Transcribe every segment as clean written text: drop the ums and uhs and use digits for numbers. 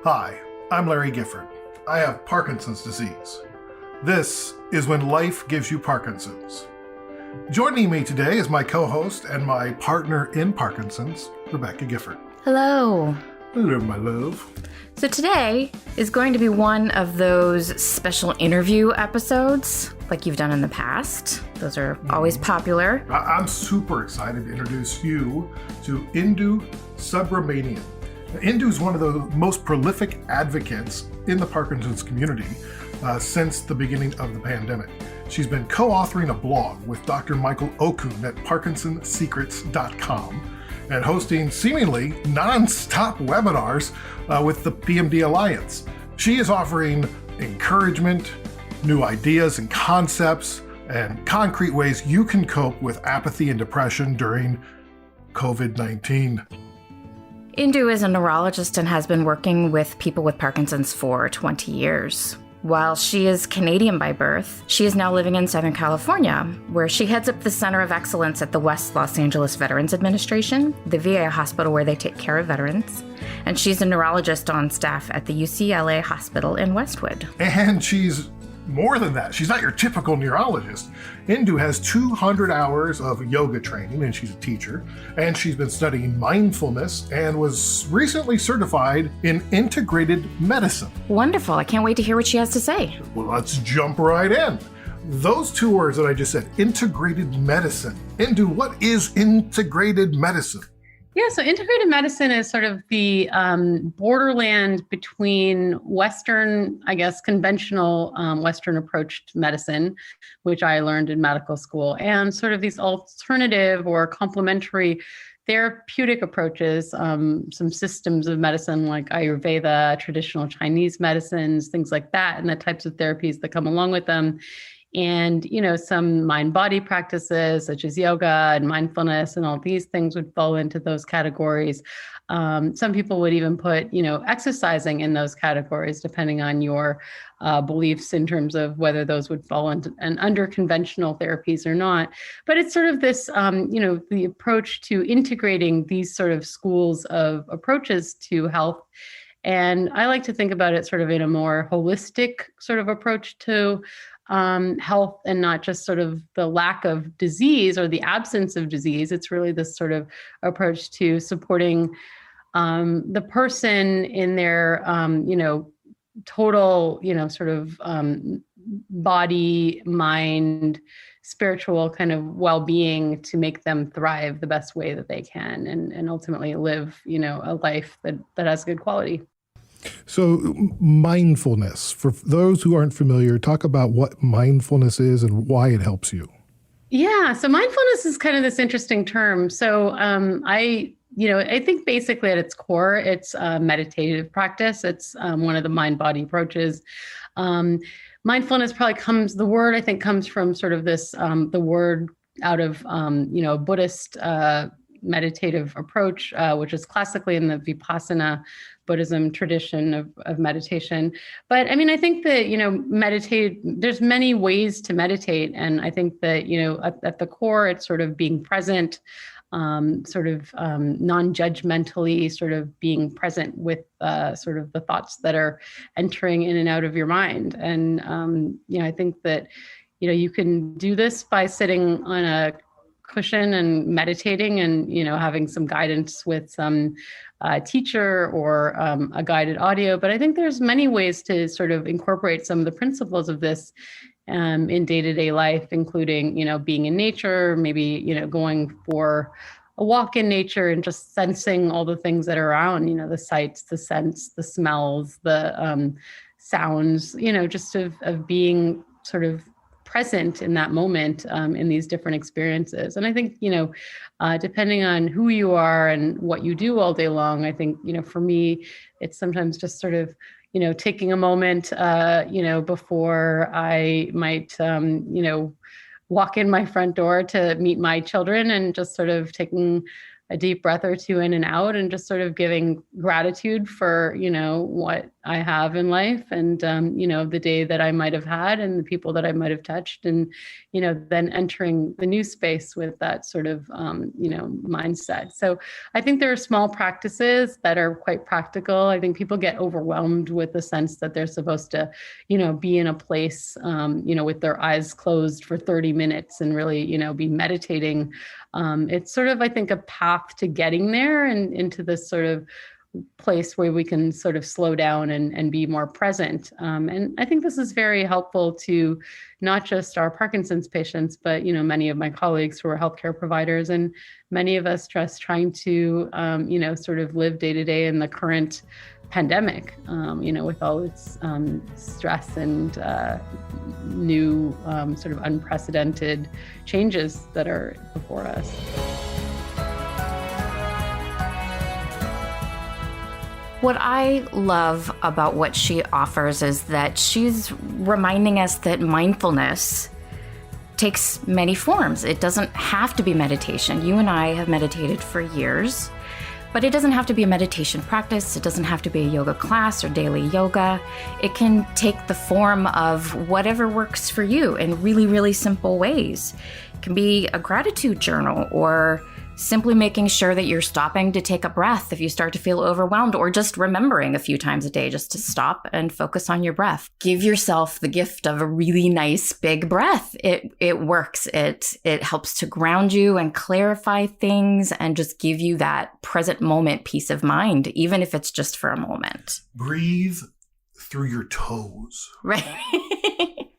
Hi, I'm Larry Gifford. I have Parkinson's disease. This is When Life Gives You Parkinson's. Joining me today is my co-host and my partner in Parkinson's, Rebecca Gifford. Hello. Hello, my love. So today is going to be one of those special interview episodes like you've done in the past. Those are always popular. I'm super excited to introduce you to Indu Subramanian. Indu is one of the most prolific advocates in the Parkinson's community since the beginning of the pandemic. She's been co-authoring a blog with Dr. Michael Okun at ParkinsonSecrets.com and hosting seemingly non-stop webinars with the PMD Alliance. She is offering encouragement, new ideas and concepts, and concrete ways you can cope with apathy and depression during COVID-19. Indu is a neurologist and has been working with people with Parkinson's for 20 years. While she is Canadian by birth, she is now living in Southern California, where she heads up the Center of Excellence at the West Los Angeles Veterans Administration, the VA hospital where they take care of veterans. And she's a neurologist on staff at the UCLA Hospital in Westwood. And she's more than that. She's not your typical neurologist. Indu has 200 hours of yoga training, and she's a teacher. And she's been studying mindfulness and was recently certified in integrated medicine. Wonderful. I can't wait to hear what she has to say. Well, let's jump right in. Those two words that I just said, integrated medicine. Indu, what is integrated medicine? Yeah, so integrative medicine is sort of the borderland between Western, I guess, conventional Western approach to medicine, which I learned in medical school, and sort of these alternative or complementary therapeutic approaches, some systems of medicine like Ayurveda, traditional Chinese medicines, things like that, and the types of therapies that come along with them. And, some mind-body practices such as yoga and mindfulness and all these things would fall into those categories. Some people would even put, exercising in those categories, depending on your beliefs in terms of whether those would fall into and under conventional therapies or not. But it's sort of this, the approach to integrating these sort of schools of approaches to health. And I like to think about it sort of in a more holistic sort of approach to health, and not just sort of the lack of disease or the absence of disease. It's really this sort of approach to supporting the person in their, total, sort of body, mind, spiritual kind of well-being to make them thrive the best way that they can and ultimately live, a life that has good quality. So mindfulness, for those who aren't familiar, talk about what mindfulness is and why it helps you. Yeah, so mindfulness is kind of this interesting term. So I think basically at its core, it's a meditative practice. It's one of the mind-body approaches. Mindfulness the word I think comes from sort of this, the word out of, Buddhist meditative approach, which is classically in the Vipassana Buddhism tradition of meditation. But I mean, I think that, there's many ways to meditate. And I think that, at the core, it's sort of being present, non-judgmentally, sort of being present with sort of the thoughts that are entering in and out of your mind. And, I think that, you can do this by sitting on a cushion and meditating and, having some guidance with some teacher or a guided audio. But I think there's many ways to sort of incorporate some of the principles of this in day-to-day life, including, being in nature, maybe, going for a walk in nature and just sensing all the things that are around, the sights, the scents, the smells, the sounds, just of being sort of present in that moment in these different experiences. And I think, depending on who you are and what you do all day long, I think, for me, it's sometimes just sort of, taking a moment, before I might, walk in my front door to meet my children and just sort of taking a deep breath or two in and out and just sort of giving gratitude for, what I have in life, and the day that I might have had, and the people that I might have touched, and then entering the new space with that sort of mindset. So I think there are small practices that are quite practical. I think people get overwhelmed with the sense that they're supposed to be in a place with their eyes closed for 30 minutes and really be meditating. It's sort of, I think, a path to getting there and into this sort of place where we can sort of slow down and be more present. And I think this is very helpful to not just our Parkinson's patients, but, many of my colleagues who are healthcare providers, and many of us just trying to, sort of live day to day in the current pandemic, with all its stress and new sort of unprecedented changes that are before us. What I love about what she offers is that she's reminding us that mindfulness takes many forms. It doesn't have to be meditation. You and I have meditated for years, but it doesn't have to be a meditation practice. It doesn't have to be a yoga class or daily yoga. It can take the form of whatever works for you in really, really simple ways. It can be a gratitude journal, or simply making sure that you're stopping to take a breath if you start to feel overwhelmed, or just remembering a few times a day just to stop and focus on your breath. Give yourself the gift of a really nice big breath. It works. It helps to ground you and clarify things and just give you that present moment peace of mind, even if it's just for a moment. Breathe through your toes. Right.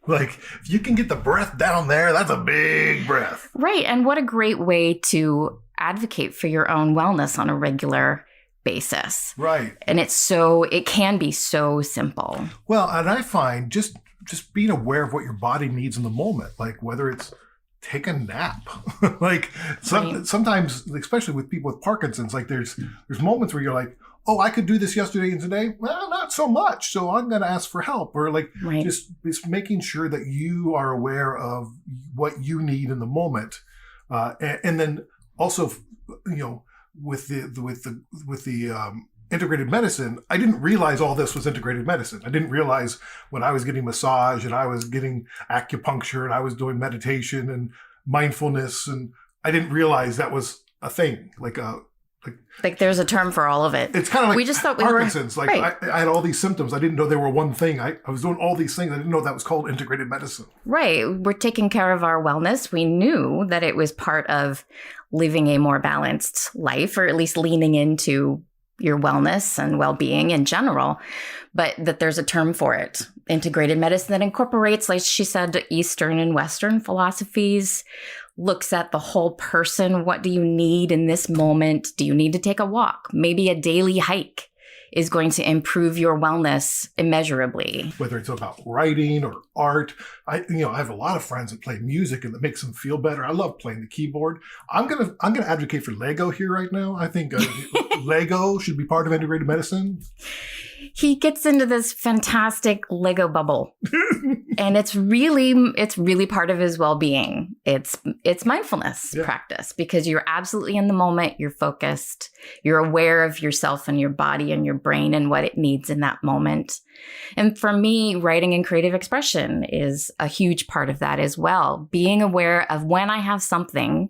Like, if you can get the breath down there, that's a big breath. Right. And what a great way to advocate for your own wellness on a regular basis. Right. And it can be so simple. Well, and I find just being aware of what your body needs in the moment, like whether it's take a nap, like sometimes, especially with people with Parkinson's, like there's moments where you're like, oh, I could do this yesterday and today. Well, not so much. So I'm going to ask for help, or like just making sure that you are aware of what you need in the moment. And then also, with the integrated medicine, I didn't realize all this was integrated medicine. I didn't realize when I was getting massage and I was getting acupuncture and I was doing meditation and mindfulness, and I didn't realize that was a thing, like there's a term for all of it. It's kind of like we just thought Parkinson's. Right. I had all these symptoms. I didn't know they were one thing. I was doing all these things. I didn't know that was called integrated medicine. Right. We're taking care of our wellness. We knew that it was part of living a more balanced life, or at least leaning into your wellness and well-being in general, but that there's a term for it. Integrated medicine that incorporates, like she said, Eastern and Western philosophies, looks at the whole person. What do you need in this moment? Do you need to take a walk? Maybe a daily hike is going to improve your wellness immeasurably. Whether it's about writing or art, I have a lot of friends that play music and that makes them feel better. I love playing the keyboard. I'm gonna advocate for Lego here right now. I think Lego should be part of integrated medicine. He gets into this fantastic Lego bubble, and it's really part of his well-being. It's mindfulness practice, because you're absolutely in the moment. You're focused. You're aware of yourself and your body and your brain and what it needs in that moment. And for me, writing and creative expression is a huge part of that as well. Being aware of when I have something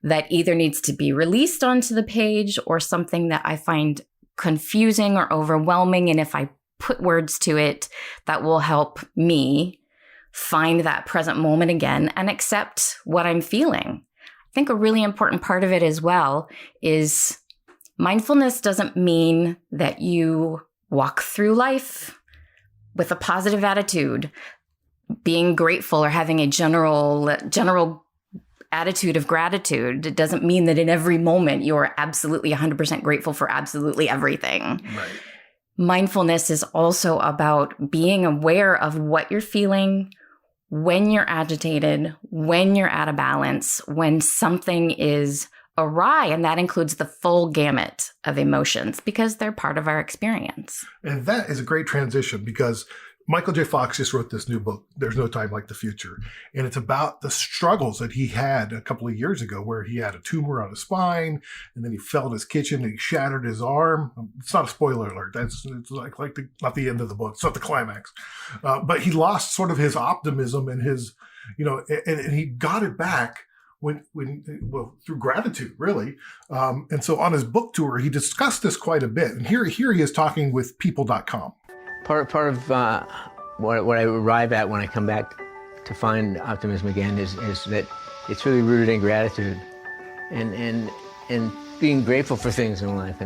that either needs to be released onto the page or something that I find confusing or overwhelming. And if I put words to it, that will help me find that present moment again and accept what I'm feeling. I think a really important part of it as well is mindfulness doesn't mean that you walk through life with a positive attitude, being grateful or having a general attitude of gratitude. It doesn't mean that in every moment you're absolutely 100% grateful for absolutely everything. Right. Mindfulness is also about being aware of what you're feeling when you're agitated, when you're out of balance, when something is awry, and that includes the full gamut of emotions because they're part of our experience. And that is a great transition, because Michael J. Fox just wrote this new book, There's No Time Like the Future. And it's about the struggles that he had a couple of years ago where he had a tumor on his spine and then he fell in his kitchen and he shattered his arm. It's not a spoiler alert. It's not the end of the book. It's not the climax. But he lost sort of his optimism and his, and he got it back through gratitude, really. And so on his book tour, he discussed this quite a bit. And here he is talking with people.com. Part of what I arrive at when I come back to find optimism again is that it's really rooted in gratitude and being grateful for things in life.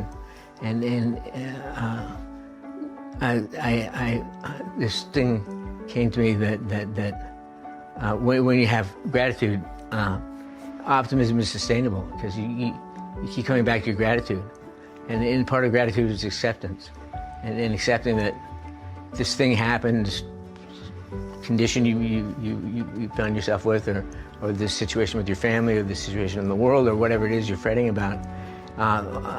This thing came to me that when you have gratitude, optimism is sustainable because you keep coming back to your gratitude, and part of gratitude is acceptance, and accepting that this thing happened, this condition you found yourself with, or this situation with your family, or this situation in the world, or whatever it is you're fretting about,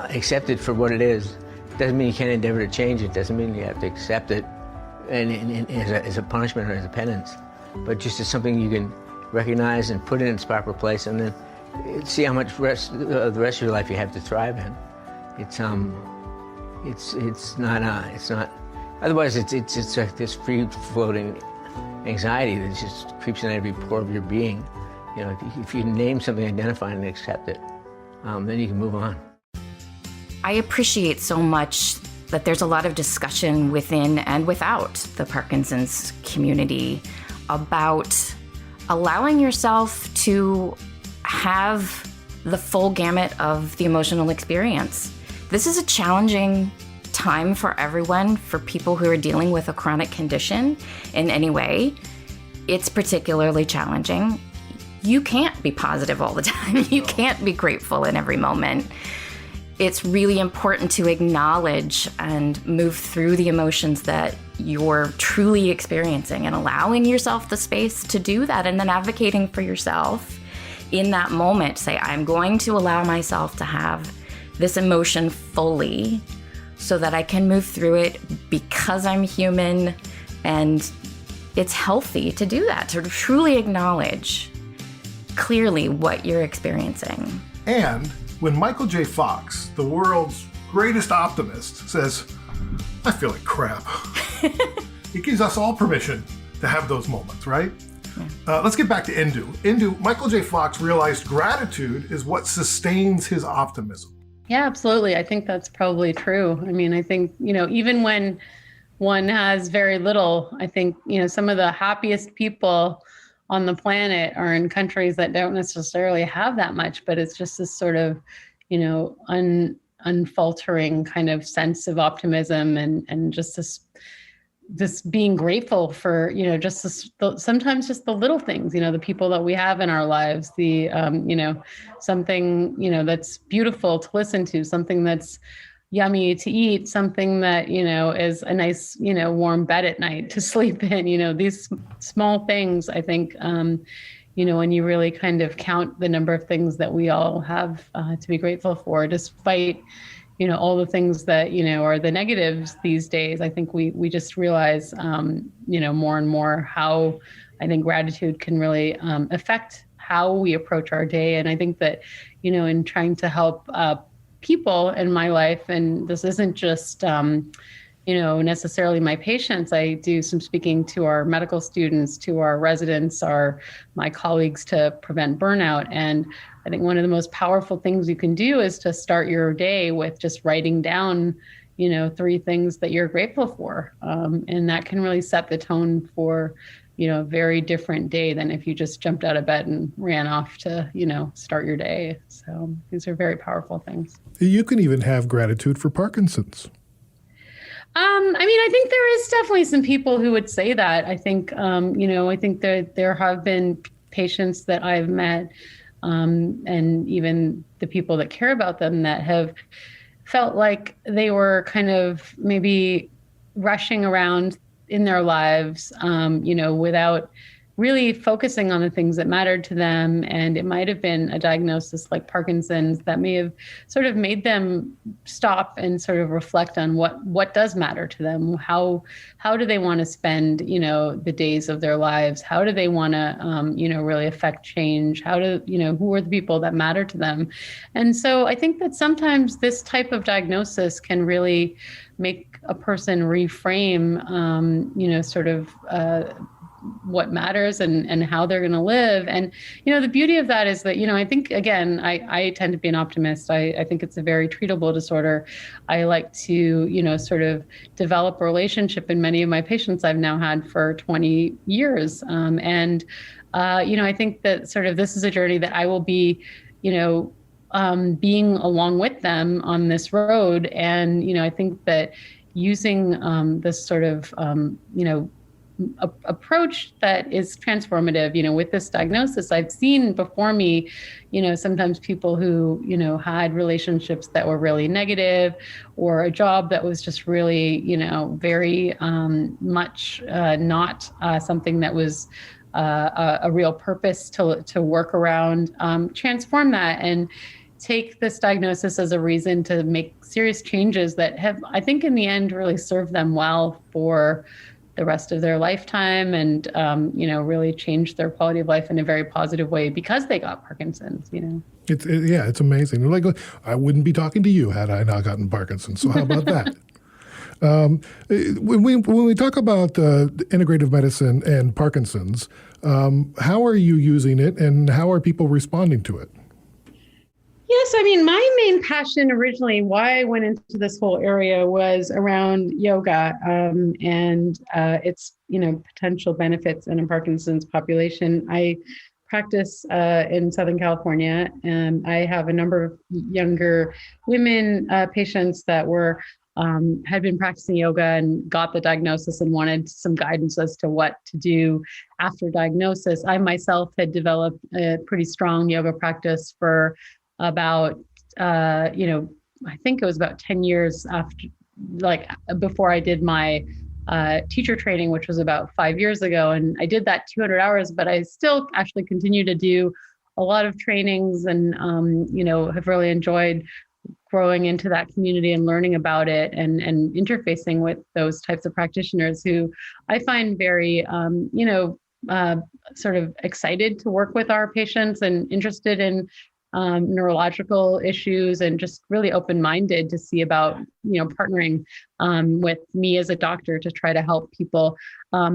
accept it for what it is. It doesn't mean you can't endeavor to change it. Doesn't mean you have to accept it as a punishment or as a penance, but just as something you can recognize and put in its proper place, and then see how much the rest of your life you have to thrive in. It's not. Otherwise, it's like this free-floating anxiety that just creeps in every pore of your being. If you name something, identify it, and accept it, then you can move on. I appreciate so much that there's a lot of discussion within and without the Parkinson's community about allowing yourself to have the full gamut of the emotional experience. This is a challenging time for everyone, for people who are dealing with a chronic condition in any way. It's particularly challenging. You can't be positive all the time. You can't be grateful in every moment. It's really important to acknowledge and move through the emotions that you're truly experiencing and allowing yourself the space to do that, and then advocating for yourself in that moment. Say, I'm going to allow myself to have this emotion fully so that I can move through it because I'm human, and it's healthy to do that, to truly acknowledge clearly what you're experiencing. And when Michael J. Fox, the world's greatest optimist, says, I feel like crap, it gives us all permission to have those moments, right? Yeah. Let's get back to Indu. Michael J. Fox realized gratitude is what sustains his optimism. Yeah, absolutely. I think that's probably true. I mean, I think, even when one has very little, I think, some of the happiest people on the planet are in countries that don't necessarily have that much, but it's just this sort of, unfaltering kind of sense of optimism and just this being grateful for, sometimes just the little things, the people that we have in our lives, the, something, that's beautiful to listen to, something that's yummy to eat, something that, is a nice, warm bed at night to sleep in, these small things, I think, when you really kind of count the number of things that we all have to be grateful for, despite, all the things that, are the negatives these days. I think we just realize, more and more how I think gratitude can really affect how we approach our day. And I think that, in trying to help people in my life, and this isn't just, necessarily my patients. I do some speaking to our medical students, to our residents, my colleagues, to prevent burnout. And I think one of the most powerful things you can do is to start your day with just writing down, 3 things that you're grateful for. And that can really set the tone for, a very different day than if you just jumped out of bed and ran off to, start your day. So these are very powerful things. You can even have gratitude for Parkinson's. I think there is definitely some people who would say that. I think, I think that there have been patients that I've met, and even the people that care about them, that have felt like they were kind of maybe rushing around in their lives, without really focusing on the things that mattered to them. And it might have been a diagnosis like Parkinson's that may have sort of made them stop and sort of reflect on what does matter to them. How do they want to spend, the days of their lives? How do they want to, really affect change? Who are the people that matter to them? And so I think that sometimes this type of diagnosis can really make a person reframe, what matters and how they're going to live. And, the beauty of that is that, I think, again, I tend to be an optimist. I think it's a very treatable disorder. I like to, sort of develop a relationship in many of my patients I've now had for 20 years. I think that sort of this is a journey that I will be, being along with them on this road. And, I think that using this sort of, approach that is transformative, with this diagnosis, I've seen before me, sometimes people who, had relationships that were really negative, or a job that was just really, very much not something that was a real purpose to work around, transform that and take this diagnosis as a reason to make serious changes that have, I think, in the end, really served them well for the rest of their lifetime, and really changed their quality of life in a very positive way because they got Parkinson's. It's amazing. Like, I wouldn't be talking to you had I not gotten Parkinson's. So how about that? When we talk about integrative medicine and Parkinson's, how are you using it, and how are people responding to it? Yes, my main passion originally, why I went into this whole area, was around yoga and its, potential benefits in a Parkinson's population. I practice in Southern California, and I have a number of younger women patients that had been practicing yoga and got the diagnosis and wanted some guidance as to what to do after diagnosis. I myself had developed a pretty strong yoga practice for about, I think it was about 10 years before I did my teacher training, which was about 5 years ago. And I did that 200 hours, but I still actually continue to do a lot of trainings and, have really enjoyed growing into that community and learning about it and interfacing with those types of practitioners who I find very, sort of excited to work with our patients and interested in neurological issues, and just really open-minded to see about, partnering with me as a doctor to try to help people.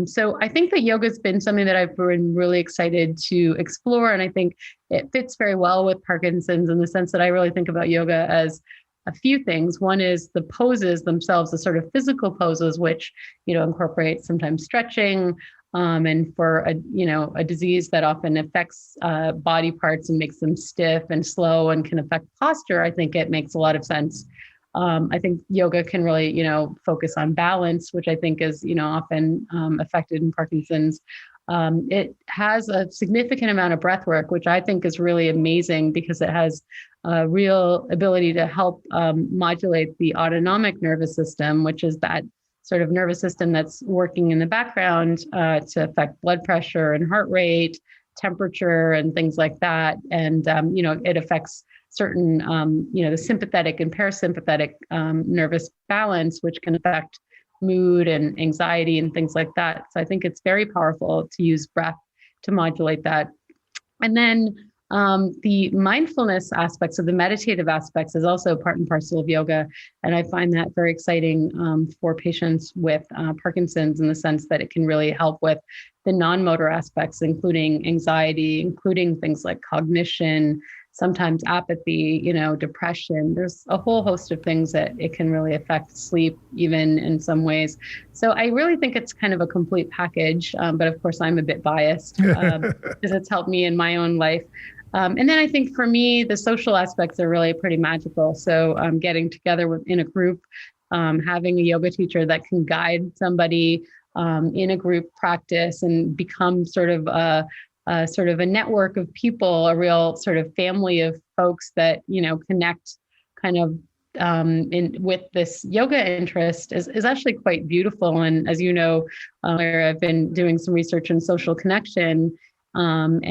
So I think that yoga has been something that I've been really excited to explore. And I think it fits very well with Parkinson's in the sense that I really think about yoga as a few things. One is the poses themselves, the sort of physical poses, which, incorporate sometimes stretching, and for a disease that often affects body parts and makes them stiff and slow and can affect posture, I think it makes a lot of sense. I think yoga can really, focus on balance, which I think is, often affected in Parkinson's. It has a significant amount of breath work, which I think is really amazing because it has a real ability to help modulate the autonomic nervous system, which is that sort of nervous system that's working in the background to affect blood pressure and heart rate, temperature, and things like that. And, it affects certain, the sympathetic and parasympathetic nervous balance, which can affect mood and anxiety and things like that. So I think it's very powerful to use breath to modulate that. And then the mindfulness aspects of the meditative aspects is also part and parcel of yoga. And I find that very exciting for patients with Parkinson's, in the sense that it can really help with the non-motor aspects, including anxiety, including things like cognition, sometimes apathy, depression. There's a whole host of things that it can really affect sleep, even in some ways. So I really think it's kind of a complete package. But of course, I'm a bit biased because it's helped me in my own life. And then I think for me, the social aspects are really pretty magical. So getting together in a group, having a yoga teacher that can guide somebody in a group practice and become sort of a network of people, a real sort of family of folks that, connect kind of with this yoga interest is actually quite beautiful. And as you know, Larry, I've been doing some research in social connection, and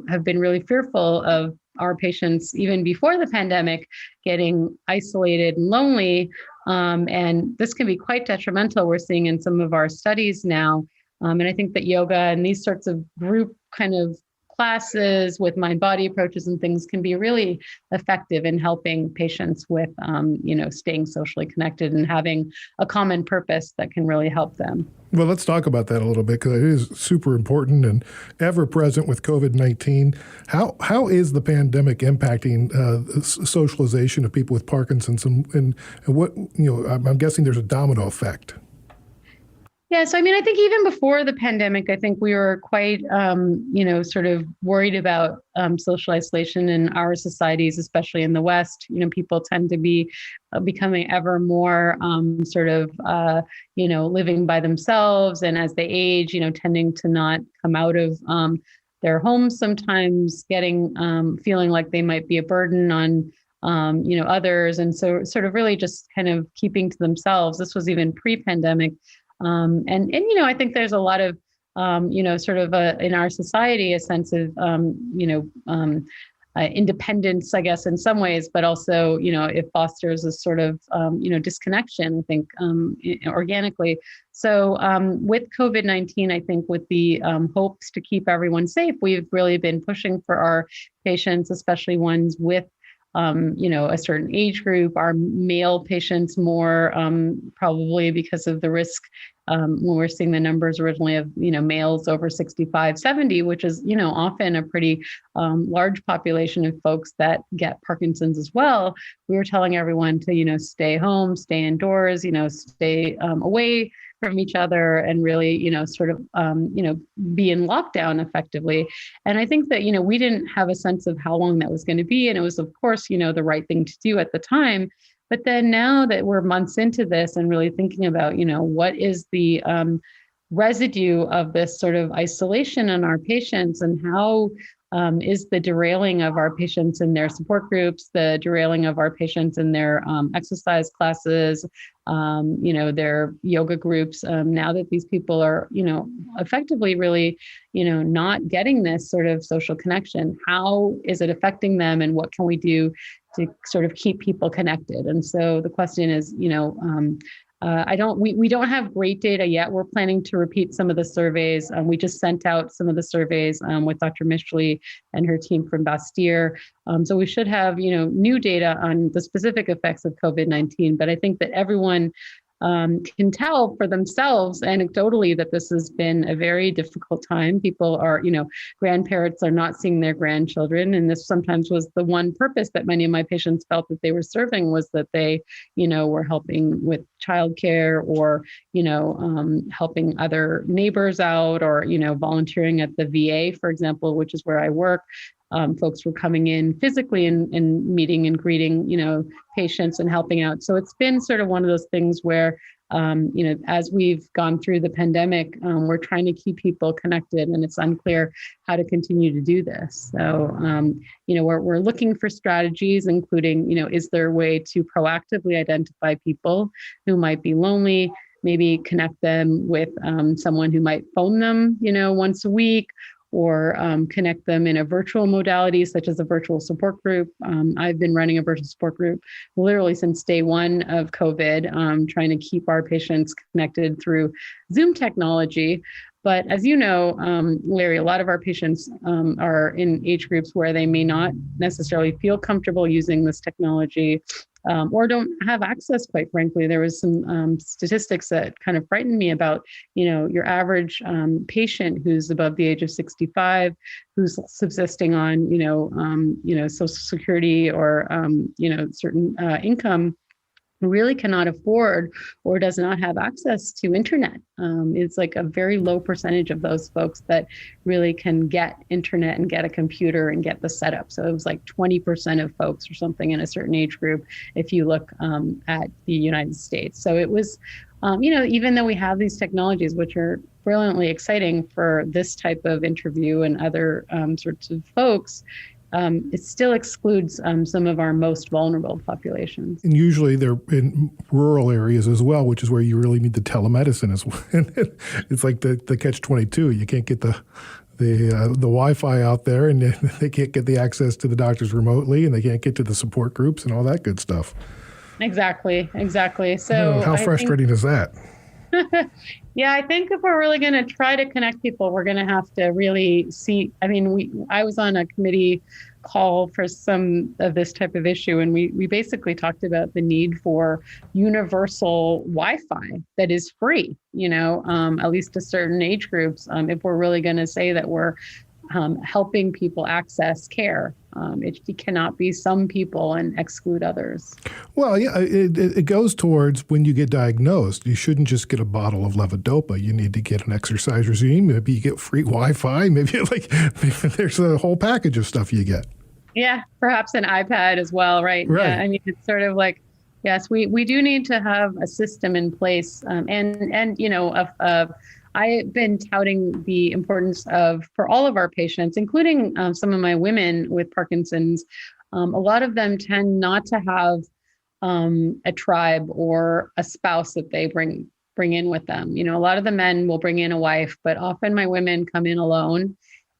have been really fearful of our patients even before the pandemic getting isolated and lonely. And this can be quite detrimental. We're seeing in some of our studies now. And I think that yoga and these sorts of group kind of classes with mind-body approaches and things can be really effective in helping patients with, staying socially connected and having a common purpose that can really help them. Well, let's talk about that a little bit, because it is super important and ever present with COVID-19. How is the pandemic impacting socialization of people with Parkinson's, and what, I'm guessing there's a domino effect. Yeah, so I think even before the pandemic, I think we were quite, sort of worried about social isolation in our societies, especially in the West. People tend to be becoming ever more living by themselves, and as they age, tending to not come out of their homes sometimes, getting feeling like they might be a burden on others, and so sort of really just kind of keeping to themselves. This was even pre-pandemic. I think there's a lot of, in our society, a sense of, independence, I guess, in some ways, but also, it fosters a sort of, disconnection, I think, organically. So with COVID-19, I think with the hopes to keep everyone safe, we've really been pushing for our patients, especially ones with a certain age group, our male patients more, probably because of the risk, when we're seeing the numbers originally of, males over 65, 70, which is, often a pretty large population of folks that get Parkinson's as well. We were telling everyone to, stay home, stay indoors, stay away from each other, and really, be in lockdown effectively. And I think that, we didn't have a sense of how long that was going to be. And it was, of course, the right thing to do at the time. But then now that we're months into this and really thinking about, what is the residue of this sort of isolation in our patients, and how is the derailing of our patients in their support groups, the derailing of our patients in their exercise classes, their yoga groups, now that these people are, effectively really, not getting this sort of social connection, how is it affecting them, and what can we do to sort of keep people connected? And so the question is, we don't have great data yet. We're planning to repeat some of the surveys. We just sent out some of the surveys with Dr. Mishley and her team from Bastyr. So we should have, new data on the specific effects of COVID-19. But I think that everyone can tell for themselves anecdotally that this has been a very difficult time. People are, grandparents are not seeing their grandchildren. And this sometimes was the one purpose that many of my patients felt that they were serving, was that they, were helping with childcare, or, helping other neighbors out, or, volunteering at the VA, for example, which is where I work. Folks were coming in physically and meeting and greeting, patients and helping out. So it's been sort of one of those things where, as we've gone through the pandemic, we're trying to keep people connected, and it's unclear how to continue to do this. So, we're looking for strategies, including, is there a way to proactively identify people who might be lonely, maybe connect them with someone who might phone them, once a week, or connect them in a virtual modality, such as a virtual support group. I've been running a virtual support group literally since day one of COVID, trying to keep our patients connected through Zoom technology. But as you know, Larry, a lot of our patients are in age groups where they may not necessarily feel comfortable using this technology, or don't have access, quite frankly. There was some statistics that kind of frightened me about, your average patient who's above the age of 65, who's subsisting on, Social Security or, certain income, really cannot afford or does not have access to internet. It's like a very low percentage of those folks that really can get internet and get a computer and get the setup. So it was like 20% of folks or something in a certain age group, if you look at the United States. So it was, even though we have these technologies, which are brilliantly exciting for this type of interview and other sorts of folks, it still excludes some of our most vulnerable populations. And usually they're in rural areas as well, which is where you really need the telemedicine as well. It's like the catch-22. You can't get the Wi-Fi out there, and they can't get the access to the doctors remotely, and they can't get to the support groups and all that good stuff. Exactly. So how frustrating is that? Yeah, I think if we're really going to try to connect people, we're going to have to really see. I mean, I was on a committee call for some of this type of issue, and we basically talked about the need for universal Wi-Fi that is free, at least to certain age groups, if we're really going to say that we're helping people access care. It cannot be some people and exclude others. Well, yeah, it goes towards when you get diagnosed, you shouldn't just get a bottle of levodopa. You need to get an exercise regime. Maybe you get free Wi-Fi. Maybe there's a whole package of stuff you get. Yeah, perhaps an iPad as well, right? Yeah, I mean, it's sort of like, yes, we do need to have a system in place, I've been touting the importance for all of our patients, including some of my women with Parkinson's. A lot of them tend not to have a tribe or a spouse that they bring in with them. A lot of the men will bring in a wife, but often my women come in alone,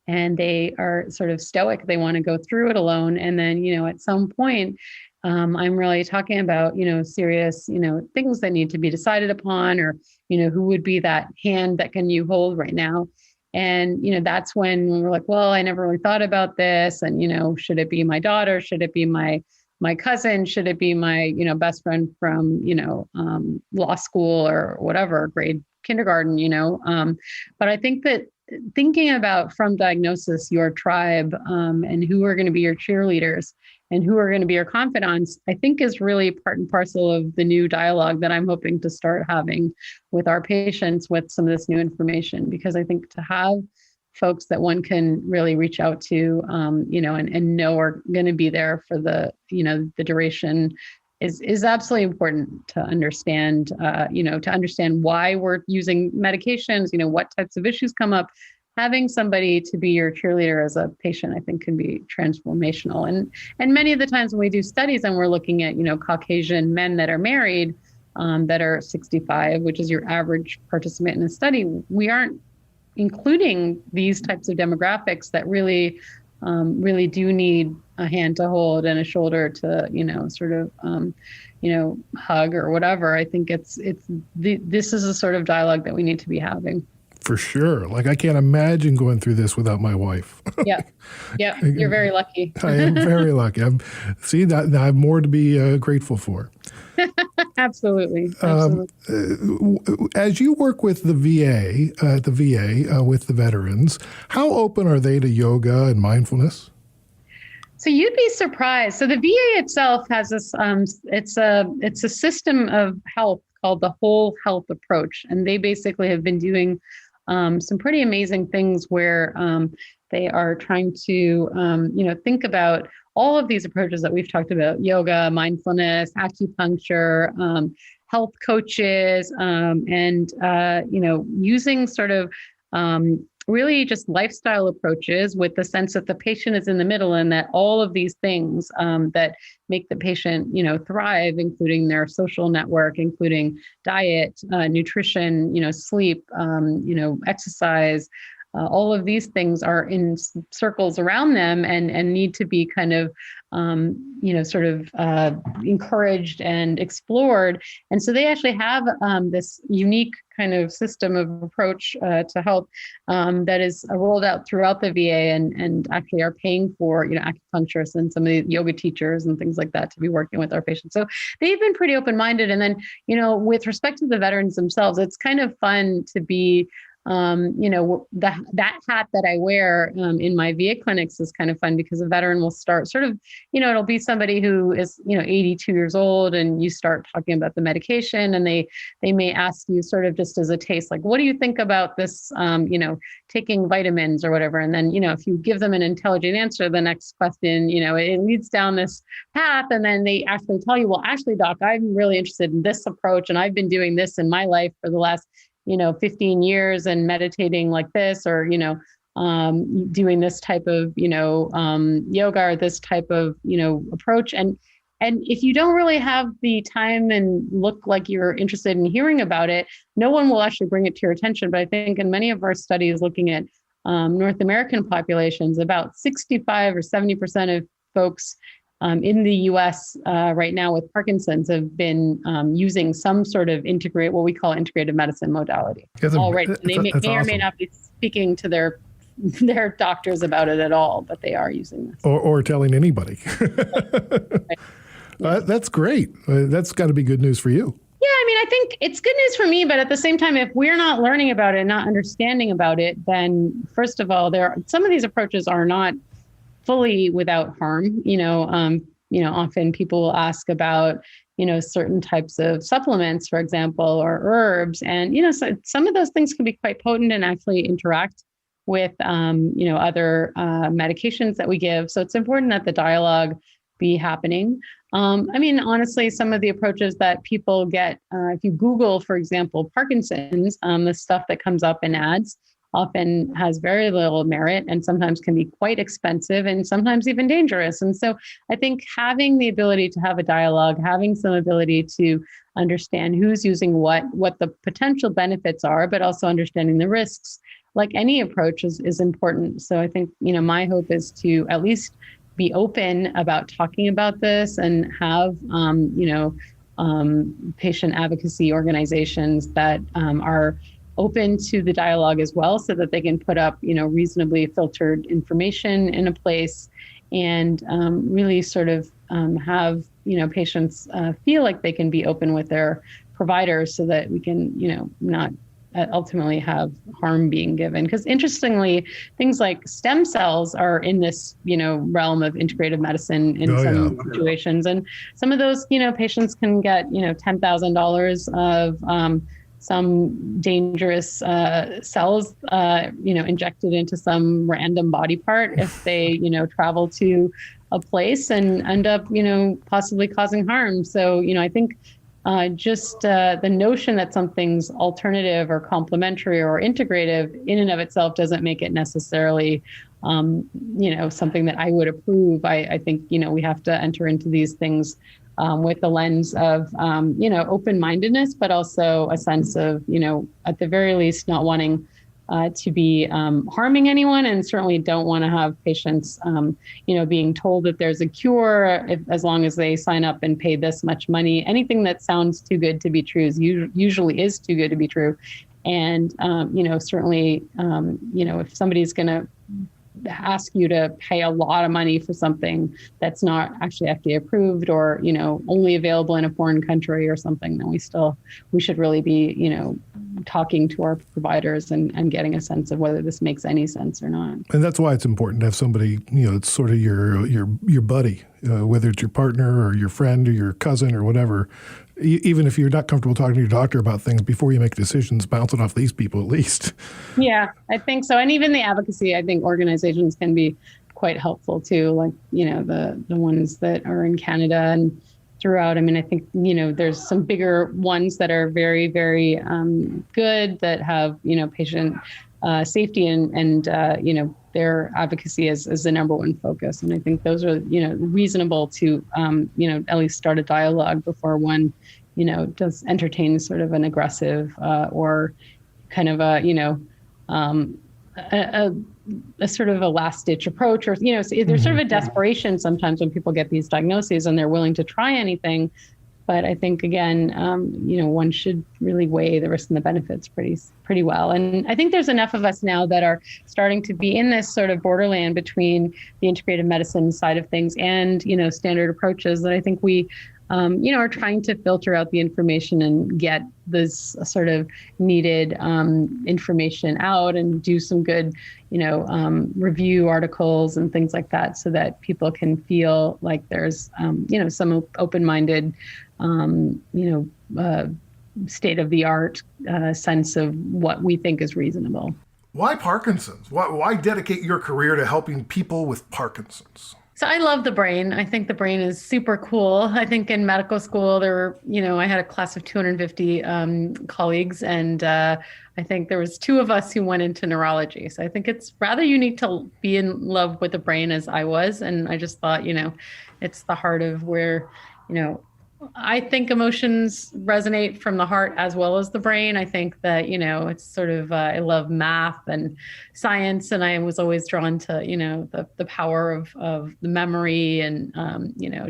and they are sort of stoic. They want to go through it alone. And then, at some point, I'm really talking about, serious, things that need to be decided upon, or, who would be that hand that can you hold right now? And, that's when we're like, well, I never really thought about this. And, should it be my daughter? Should it be my cousin? Should it be my, best friend from, law school or whatever, grade kindergarten, but I think that thinking about from diagnosis, your tribe, and who are going to be your cheerleaders and who are going to be your confidants, I think is really part and parcel of the new dialogue that I'm hoping to start having with our patients with some of this new information. Because I think to have folks that one can really reach out to, and know are going to be there for the duration is absolutely important to understand, to understand why we're using medications, what types of issues come up. Having somebody to be your cheerleader as a patient, I think, can be transformational. And many of the times when we do studies and we're looking at, Caucasian men that are married, that are 65, which is your average participant in a study, we aren't including these types of demographics that really do need a hand to hold and a shoulder to, hug or whatever. I think this is a sort of dialogue that we need to be having. For sure. Like, I can't imagine going through this without my wife. Yeah. You're very lucky. I am very lucky. I have more to be grateful for. Absolutely. As you work with the VA, with the veterans, how open are they to yoga and mindfulness? So you'd be surprised. So the VA itself has this, it's a system of health called the whole health approach. And they basically have been doing some pretty amazing things where they are trying to, think about all of these approaches that we've talked about: yoga, mindfulness, acupuncture, health coaches, and, using sort of really just lifestyle approaches with the sense that the patient is in the middle, and that all of these things that make the patient, thrive, including their social network, including diet, nutrition, sleep, exercise, all of these things are in circles around them and need to be kind of, encouraged and explored. And so they actually have this unique kind of system of approach to health that is rolled out throughout the VA, and actually are paying for, acupuncturists and some of the yoga teachers and things like that to be working with our patients. So they've been pretty open-minded. And then, with respect to the veterans themselves, it's kind of fun to be that hat that I wear in my VA clinics is kind of fun, because a veteran will start sort of, it'll be somebody who is, 82 years old, and you start talking about the medication, and they may ask you sort of just as a taste, like, what do you think about this, taking vitamins or whatever. And then, if you give them an intelligent answer, the next question, it leads down this path. And then they actually tell you, well, actually, doc, I'm really interested in this approach, and I've been doing this in my life for the last 15 years and meditating like this, or, doing this type of, yoga or this type of, approach. And if you don't really have the time and look like you're interested in hearing about it, no one will actually bring it to your attention. But I think in many of our studies looking at North American populations, about 65 or 70% of folks in the US right now with Parkinson's have been using some sort of what we call integrative medicine modality already. And they may or may not be speaking to their doctors about it at all, but they are using this. Or telling anybody. Right. That's great. That's got to be good news for you. Yeah, I mean, I think it's good news for me, but at the same time, if we're not learning about it, not understanding about it, then first of all, some of these approaches are not fully without harm. Often people will ask about, certain types of supplements, for example, or herbs. And, so some of those things can be quite potent and actually interact with, other medications that we give. So it's important that the dialogue be happening. Honestly, some of the approaches that people get, if you Google, for example, Parkinson's, the stuff that comes up in ads often has very little merit and sometimes can be quite expensive and sometimes even dangerous. And so I think having the ability to have a dialogue, having some ability to understand who's using what the potential benefits are, but also understanding the risks, like any approach is important. So I think, my hope is to at least be open about talking about this and have, patient advocacy organizations that are open to the dialogue as well, so that they can put up, reasonably filtered information in a place and really sort of have, patients feel like they can be open with their providers so that we can, not ultimately have harm being given. Because interestingly, things like stem cells are in this, realm of integrative medicine in some situations. And some of those, patients can get, $10,000 of some dangerous cells, injected into some random body part if they, travel to a place and end up, possibly causing harm. So, I think just the notion that something's alternative or complementary or integrative in and of itself doesn't make it necessarily, something that I would approve. I think, we have to enter into these things with the lens of, open-mindedness, but also a sense of, at the very least, not wanting to be harming anyone, and certainly don't want to have patients, being told that there's a cure as long as they sign up and pay this much money. Anything that sounds too good to be true usually is too good to be true. And, certainly, if somebody's going to ask you to pay a lot of money for something that's not actually FDA approved or, only available in a foreign country or something, then we should really be, talking to our providers and getting a sense of whether this makes any sense or not. And that's why it's important to have somebody, it's sort of your buddy, whether it's your partner or your friend or your cousin or whatever. Even if you're not comfortable talking to your doctor about things before you make decisions, bounce it off these people at least. Yeah, I think so. And even the advocacy, I think organizations can be quite helpful too. Like, the ones that are in Canada and throughout. I think, there's some bigger ones that are very, very good that have, patient safety and their advocacy is the number one focus. And I think those are, reasonable to, at least start a dialogue before one, does entertain sort of an aggressive or kind of a sort of a last ditch approach, or, so there's sort of a desperation sometimes when people get these diagnoses and they're willing to try anything. But I think, again, one should really weigh the risks and the benefits pretty well. And I think there's enough of us now that are starting to be in this sort of borderland between the integrative medicine side of things and, standard approaches that I think we, are trying to filter out the information and get this sort of needed information out and do some good, review articles and things like that, so that people can feel like there's, some open-minded, state of the art sense of what we think is reasonable. Why Parkinson's? Why dedicate your career to helping people with Parkinson's? So I love the brain. I think the brain is super cool. I think in medical school, there were, I had a class of 250 colleagues, and I think there was two of us who went into neurology. So I think it's rather unique to be in love with the brain as I was. And I just thought, it's the heart of where, I think emotions resonate from the heart as well as the brain. I think that, it's sort of, I love math and science, and I was always drawn to, the power of the memory and,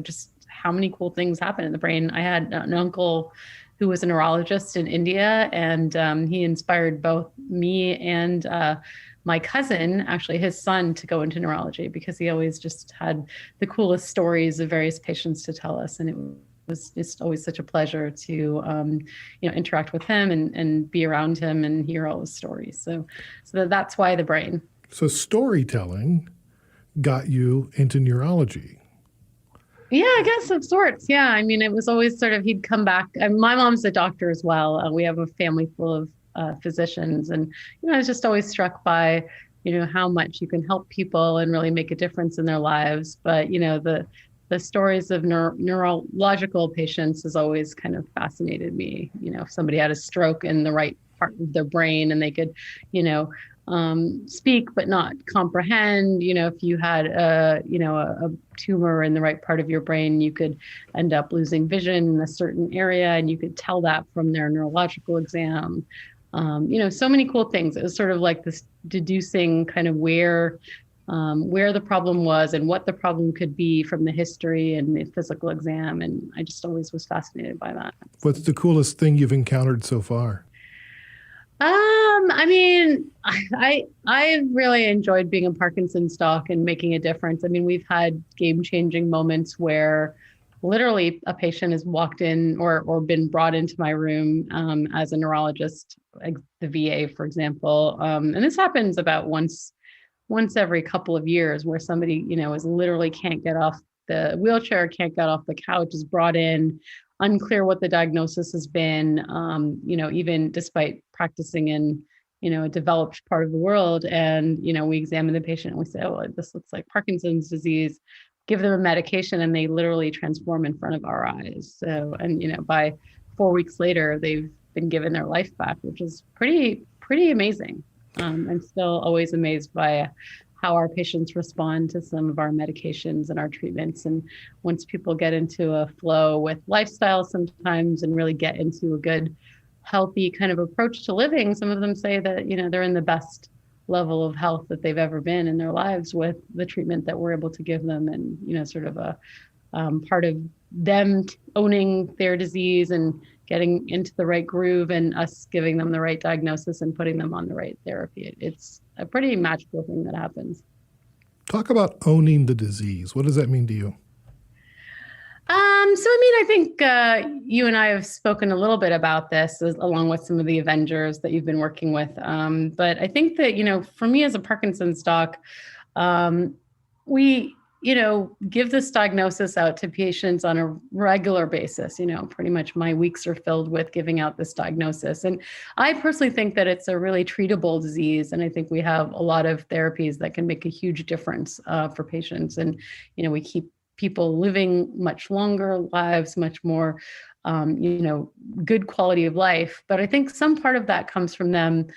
just how many cool things happen in the brain. I had an uncle who was a neurologist in India, and he inspired both me and my cousin, actually his son, to go into neurology because he always just had the coolest stories of various patients to tell us. And it was just always such a pleasure to, interact with him and be around him and hear all his stories. So that's why the brain. So storytelling got you into neurology. Yeah, I guess of sorts. Yeah. I mean, it was always sort of, he'd come back. And my mom's a doctor as well. We have a family full of physicians. And, I was just always struck by, how much you can help people and really make a difference in their lives. But, the stories of neurological patients has always kind of fascinated me. If somebody had a stroke in the right part of their brain and they could, speak but not comprehend. If you had a tumor in the right part of your brain, you could end up losing vision in a certain area, and you could tell that from their neurological exam. So many cool things. It was sort of like this deducing kind of where the problem was and what the problem could be from the history and the physical exam. And I just always was fascinated by that. What's the coolest thing you've encountered so far? I mean, I really enjoyed being a Parkinson's doc and making a difference. I mean, we've had game-changing moments where literally a patient has walked in or been brought into my room as a neurologist, like the VA, for example. And this happens about once every couple of years, where somebody, is literally can't get off the wheelchair, can't get off the couch, is brought in, unclear what the diagnosis has been, even despite practicing in, a developed part of the world. And, we examine the patient and we say, oh, this looks like Parkinson's disease, give them a medication, and they literally transform in front of our eyes. So, and, by 4 weeks later, they've been given their life back, which is pretty amazing. I'm still always amazed by how our patients respond to some of our medications and our treatments. And once people get into a flow with lifestyle sometimes and really get into a good, healthy kind of approach to living, some of them say that, they're in the best level of health that they've ever been in their lives with the treatment that we're able to give them. And, sort of a part of them owning their disease and getting into the right groove and us giving them the right diagnosis and putting them on the right therapy. It's a pretty magical thing that happens. Talk about owning the disease. What does that mean to you? I think you and I have spoken a little bit about this along with some of the Avengers that you've been working with. But I think that, for me as a Parkinson's doc, we give this diagnosis out to patients on a regular basis. Pretty much my weeks are filled with giving out this diagnosis. And I personally think that it's a really treatable disease. And I think we have a lot of therapies that can make a huge difference for patients. And, we keep people living much longer lives, much more, good quality of life. But I think some part of that comes from them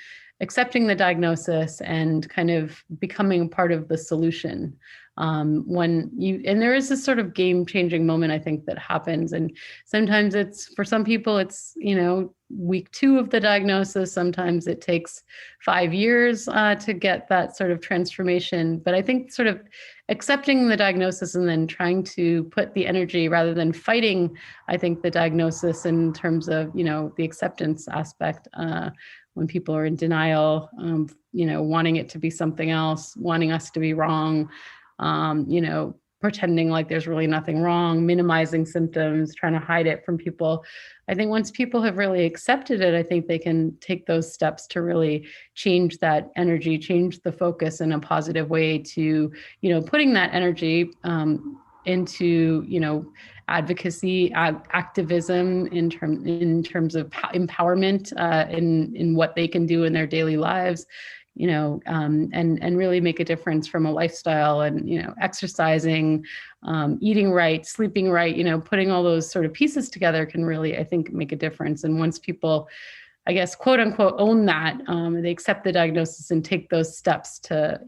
accepting the diagnosis and kind of becoming part of the solution. And there is this sort of game-changing moment, I think, that happens. And sometimes for some people, it's, week 2 of the diagnosis. Sometimes it takes 5 years to get that sort of transformation. But I think sort of accepting the diagnosis and then trying to put the energy rather than fighting, I think, the diagnosis in terms of, the acceptance aspect. When people are in denial, wanting it to be something else, wanting us to be wrong, pretending like there's really nothing wrong, minimizing symptoms, trying to hide it from people. I think once people have really accepted it, I think they can take those steps to really change that energy, change the focus in a positive way to, putting that energy into, advocacy, activism in terms of empowerment in what they can do in their daily lives, and really make a difference from a lifestyle and, exercising, eating right, sleeping right, putting all those sort of pieces together can really, I think, make a difference. And once people, I guess, quote unquote, own that, they accept the diagnosis and take those steps to,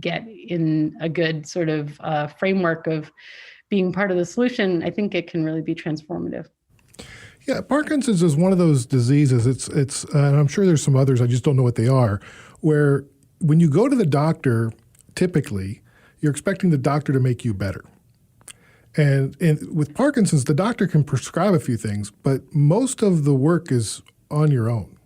get in a good sort of framework of being part of the solution, I think it can really be transformative. Yeah, Parkinson's is one of those diseases. It's and I'm sure there's some others, I just don't know what they are, where when you go to the doctor, typically, you're expecting the doctor to make you better. And with Parkinson's, the doctor can prescribe a few things, but most of the work is on your own.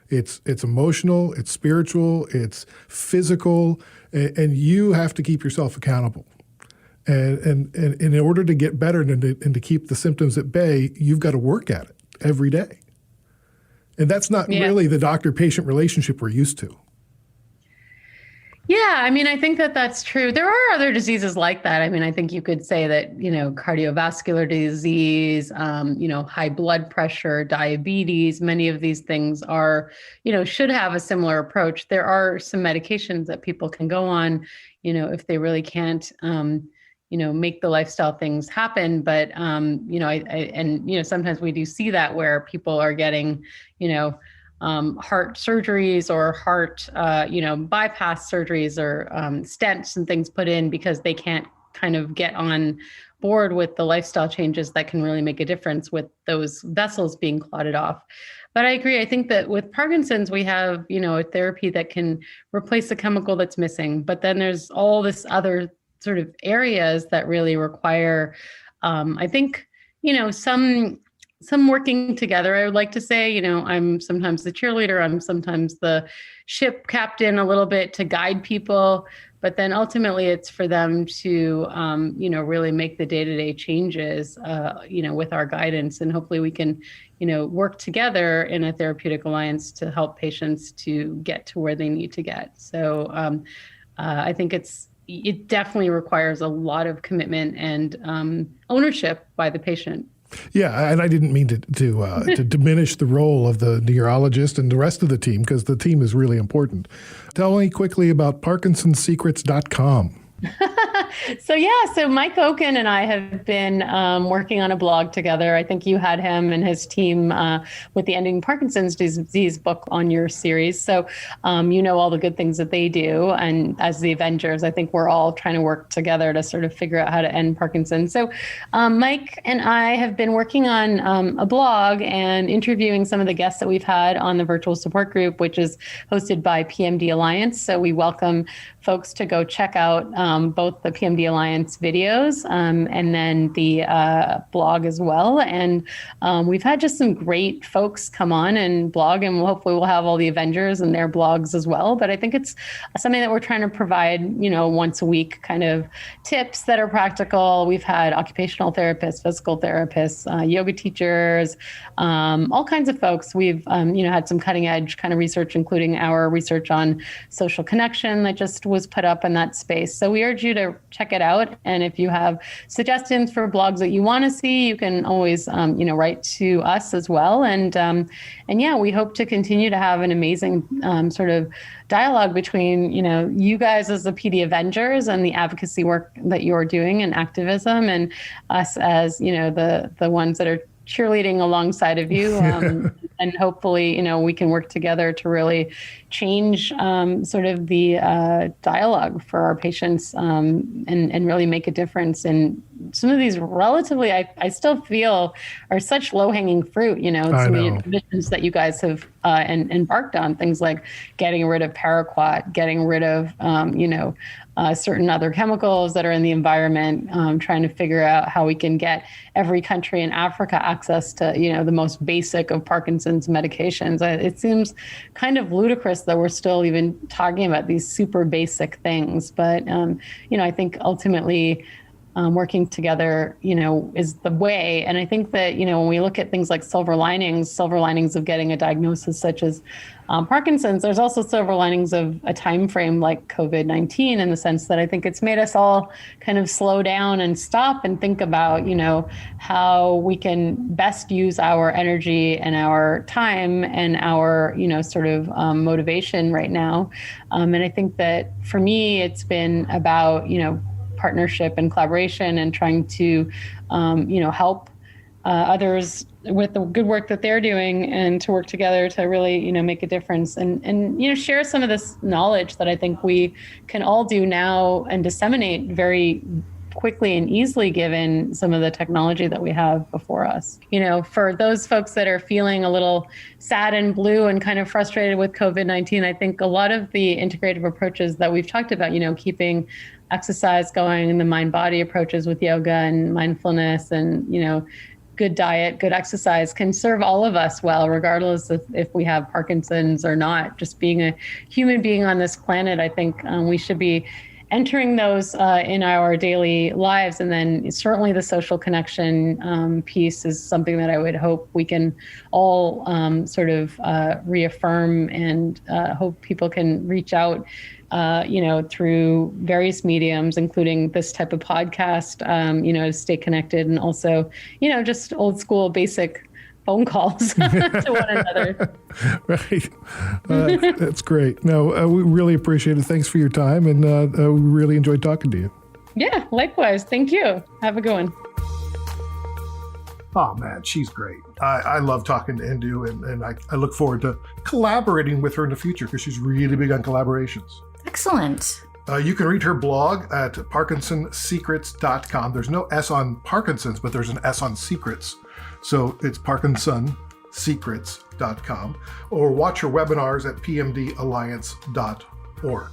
It's emotional, it's spiritual, it's physical, and you have to keep yourself accountable. And in order to get better and to keep the symptoms at bay, you've got to work at it every day. And that's not really the doctor-patient relationship we're used to. Yeah, I mean, I think that that's true. There are other diseases like that. I mean, I think you could say that, cardiovascular disease, high blood pressure, diabetes, many of these things are, should have a similar approach. There are some medications that people can go on, if they really can't, make the lifestyle things happen. But, sometimes we do see that where people are getting, heart surgeries or heart, bypass surgeries or stents and things put in because they can't kind of get on board with the lifestyle changes that can really make a difference with those vessels being clotted off. But I agree. I think that with Parkinson's, we have, a therapy that can replace a chemical that's missing. But then there's all this other sort of areas that really require, I think, some working together. I would like to say, I'm sometimes the cheerleader, I'm sometimes the ship captain a little bit to guide people, but then ultimately it's for them to, really make the day-to-day changes, with our guidance. And hopefully we can, work together in a therapeutic alliance to help patients to get to where they need to get. So I think it definitely requires a lot of commitment and ownership by the patient. Yeah, and I didn't mean to diminish the role of the neurologist and the rest of the team, because the team is really important. Tell me quickly about ParkinsonSecrets.com. So Mike Oken and I have been working on a blog together. I think you had him and his team with the Ending Parkinson's Disease book on your series. So all the good things that they do. And as the Avengers, I think we're all trying to work together to sort of figure out how to end Parkinson's. So Mike and I have been working on a blog and interviewing some of the guests that we've had on the virtual support group, which is hosted by PMD Alliance. So we welcome folks to go check out both the PMD Alliance videos and then the blog as well. And we've had just some great folks come on and blog, and hopefully we'll have all the Avengers and their blogs as well. But I think it's something that we're trying to provide, once a week kind of tips that are practical. We've had occupational therapists, physical therapists, yoga teachers, all kinds of folks. We've, had some cutting edge kind of research, including our research on social connection that just was put up in that space. So we urge you to check it out. And if you have suggestions for blogs that you want to see, you can always, write to us as well. And we hope to continue to have an amazing sort of dialogue between, you guys as the PD Avengers and the advocacy work that you're doing and activism, and us as, the ones that are cheerleading alongside of you. And hopefully, we can work together to really change sort of the dialogue for our patients and really make a difference in some of these relatively, I still feel are such low-hanging fruit, some of the interventions that you guys have embarked on, things like getting rid of paraquat, getting rid of, certain other chemicals that are in the environment, trying to figure out how we can get every country in Africa access to, the most basic of Parkinson's medications. It seems kind of ludicrous that we're still even talking about these super basic things. But, I think ultimately working together, is the way. And I think that, when we look at things like silver linings of getting a diagnosis such as Parkinson's, there's also silver linings of a time frame like COVID-19, in the sense that I think it's made us all kind of slow down and stop and think about, how we can best use our energy and our time and our, motivation right now. And I think that for me, it's been about, partnership and collaboration and trying to, help others with the good work that they're doing, and to work together to really, make a difference and share some of this knowledge that I think we can all do now and disseminate very quickly and easily, given some of the technology that we have before us. For those folks that are feeling a little sad and blue and kind of frustrated with COVID-19, I think a lot of the integrative approaches that we've talked about, keeping exercise going and the mind-body approaches with yoga and mindfulness and, good diet, good exercise can serve all of us well, regardless of if we have Parkinson's or not. Just being a human being on this planet, I think we should be entering those in our daily lives. And then certainly the social connection piece is something that I would hope we can all reaffirm, and hope people can reach out through various mediums, including this type of podcast, to stay connected, and also, just old school basic phone calls to one another. Right. That's great. No, we really appreciate it. Thanks for your time, and we really enjoyed talking to you. Yeah, likewise. Thank you. Have a good one. Oh, man, she's great. I love talking to Indu, and I look forward to collaborating with her in the future, because she's really big on collaborations. Excellent. You can read her blog at parkinsonsecrets.com. There's no S on Parkinson's, but there's an S on secrets. So it's parkinsonsecrets.com, or watch her webinars at pmdalliance.org.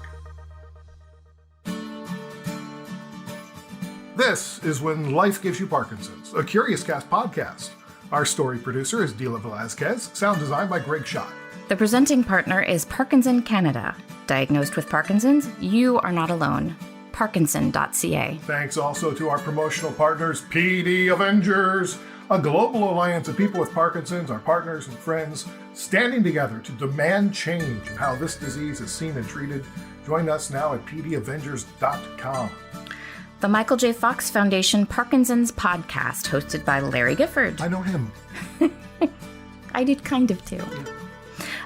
This is When Life Gives You Parkinson's, a Curious Cast podcast. Our story producer is Dila Velazquez, sound design by Greg Schott. The presenting partner is Parkinson Canada. Diagnosed with Parkinson's, you are not alone. Parkinson.ca. Thanks also to our promotional partners, PD Avengers, a global alliance of people with Parkinson's, our partners and friends, standing together to demand change in how this disease is seen and treated. Join us now at pdavengers.com. The Michael J. Fox Foundation Parkinson's podcast, hosted by Larry Gifford. I know him. I did kind of too.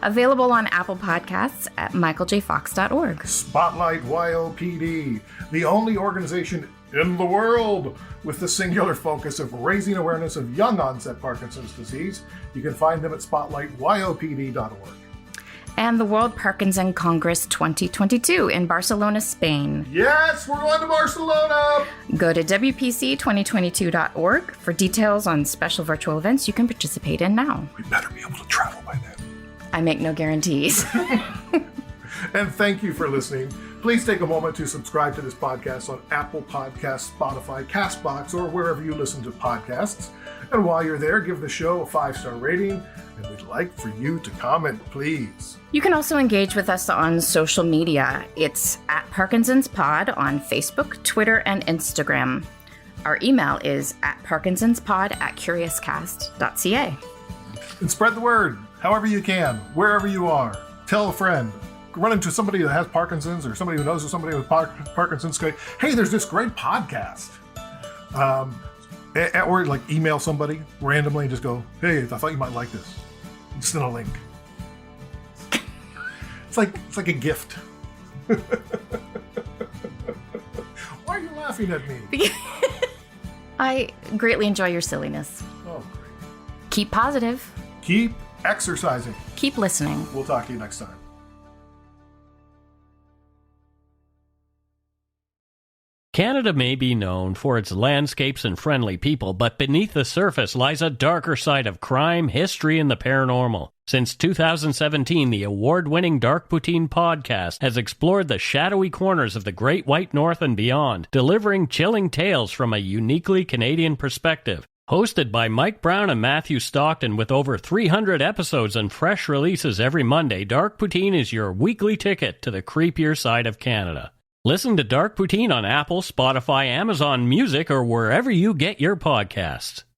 Available on Apple Podcasts at michaeljfox.org. Spotlight YOPD, the only organization in the world with the singular focus of raising awareness of young onset Parkinson's disease. You can find them at spotlightyopd.org. And the World Parkinson Congress 2022 in Barcelona, Spain. Yes, we're going to Barcelona! Go to WPC2022.org for details on special virtual events you can participate in now. We better be able to travel by then. I make no guarantees. And thank you for listening. Please take a moment to subscribe to this podcast on Apple Podcasts, Spotify, CastBox, or wherever you listen to podcasts. And while you're there, give the show a 5-star rating, and we'd like for you to comment, please. You can also engage with us on social media. It's at Parkinson's Pod on Facebook, Twitter, and Instagram. Our email is at parkinsonspod@curiouscast.ca. And spread the word however you can, wherever you are. Tell a friend. Run into somebody that has Parkinson's, or somebody who knows of somebody with Parkinson's. Go, hey, there's this great podcast. Or like email somebody randomly and just go, hey, I thought you might like this. Just send a link. It's like a gift. Why are you laughing at me? I greatly enjoy your silliness. Oh, great. Keep positive. Keep exercising. Keep listening. We'll talk to you next time. Canada may be known for its landscapes and friendly people, but beneath the surface lies a darker side of crime, history, and the paranormal. Since 2017, the award-winning Dark Poutine podcast has explored the shadowy corners of the Great White North and beyond, delivering chilling tales from a uniquely Canadian perspective. Hosted by Mike Brown and Matthew Stockton, with over 300 episodes and fresh releases every Monday, Dark Poutine is your weekly ticket to the creepier side of Canada. Listen to Dark Poutine on Apple, Spotify, Amazon Music, or wherever you get your podcasts.